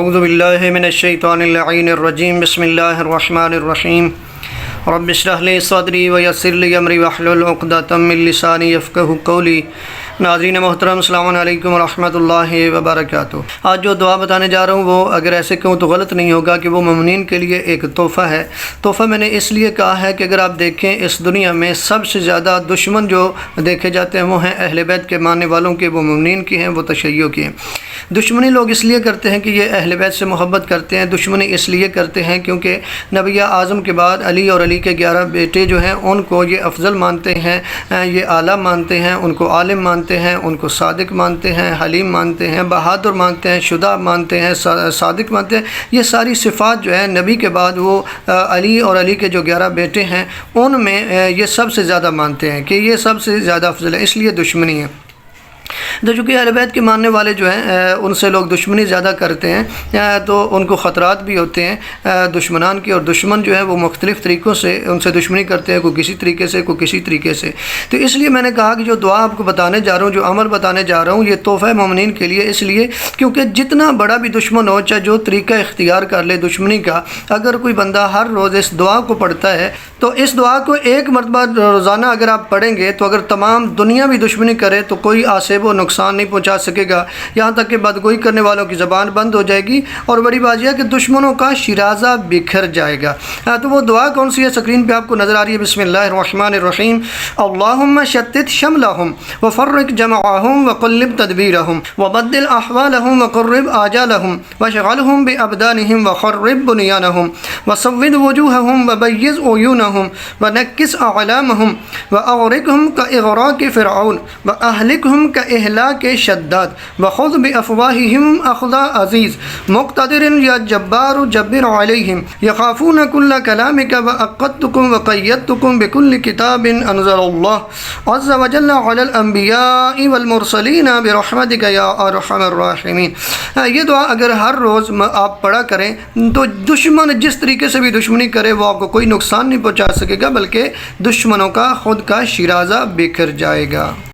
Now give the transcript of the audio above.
اعوذ باللہ من الشیطان اللعین الرجیم بسم اللہ الرحمن الرحیم رب اشرح لی صدری ویسر لی امری واحلل عقدۃ من لسانی یفقہوا قولی۔ ناظرین محترم، السلام علیکم ورحمۃ اللہ وبرکاتہ۔ آج جو دعا بتانے جا رہا ہوں وہ اگر ایسے کہوں تو غلط نہیں ہوگا کہ وہ مومنین کے لیے ایک تحفہ ہے۔ تحفہ میں نے اس لیے کہا ہے کہ اگر آپ دیکھیں اس دنیا میں سب سے زیادہ دشمن جو دیکھے جاتے ہیں وہ ہیں اہل بیت کے ماننے والوں کے، وہ مومنین کی ہیں، وہ تشیع کی ہیں۔ دشمنی لوگ اس لیے کرتے ہیں کہ یہ اہل بیت سے محبت کرتے ہیں، دشمنی اس لیے کرتے ہیں کیونکہ نبی اعظم کے بعد علی اور علی کے 11 بیٹے جو ہیں ان کو یہ افضل مانتے ہیں، یہ اعلیٰ مانتے ہیں، ان کو عالم مانتے ہیں، ان کو صادق مانتے ہیں، حلیم مانتے ہیں، بہادر مانتے ہیں، شجاع مانتے ہیں، صادق مانتے ہیں۔ یہ ساری صفات جو ہے نبی کے بعد وہ علی اور علی کے جو 11 بیٹے ہیں ان میں یہ سب سے زیادہ مانتے ہیں کہ یہ سب سے زیادہ افضل ہے، اس لیے دشمنی ہے۔ تو چونکہ اہل بیت کے ماننے والے جو ہیں ان سے لوگ دشمنی زیادہ کرتے ہیں تو ان کو خطرات بھی ہوتے ہیں دشمنان کی، اور دشمن جو ہے وہ مختلف طریقوں سے ان سے دشمنی کرتے ہیں، کوئی کسی طریقے سے، کوئی کسی طریقے سے۔ تو اس لیے میں نے کہا کہ جو دعا آپ کو بتانے جا رہا ہوں، جو عمل بتانے جا رہا ہوں، یہ تحفہ مومنین کے لیے، اس لیے کیونکہ جتنا بڑا بھی دشمن ہو، چاہے جو طریقہ اختیار کر لے دشمنی کا، اگر کوئی بندہ ہر روز اس دعا کو پڑھتا ہے تو اس دعا کو ایک مرتبہ روزانہ اگر آپ پڑھیں گے تو اگر تمام دنیا بھی دشمنی کرے تو کوئی آسیب و نقصان نہیں پہنچا سکے گا، یہاں تک کہ بدگوئی کرنے والوں کی زبان بند ہو جائے گی، اور بڑی بات یہ ہے کہ دشمنوں کا شیرازہ بکھر جائے گا۔ تو وہ دعا کون سی ہے؟ سکرین پہ آپ کو نظر آ رہی ہے۔ بسم اللہ الرحمن الرحیم۔ اللہم شتت شملہم وفرق جمعہم وقلب تدبیرہم وبدل احوالہم وقرب آجالہم وشغلہم بابدانہم وخرب بنیانہم وسود وجوہہم وبیض عیونہم ونکس اعلامہم واغرقہم کاغراق فرعون واہلکہم کاہلاک شداد وخذ بافواہہم اخذ عزیز مقتدر یا جبار جبر علیہم یخافون کل کلامک واقدتکم وقیدتکم بکل کتاب انزل اللہ عز وجل علی الانبیاء والمرسلین برحمتک یا ارحم الراحمین۔ یہ دعا اگر ہر روز آپ پڑھا کریں تو دشمن جس طریقے سے بھی دشمنی کرے وہ آپ کو کوئی نقصان نہیں پہنچا سکے گا، بلکہ دشمنوں کا خود کا شیرازہ بکھر جائے گا۔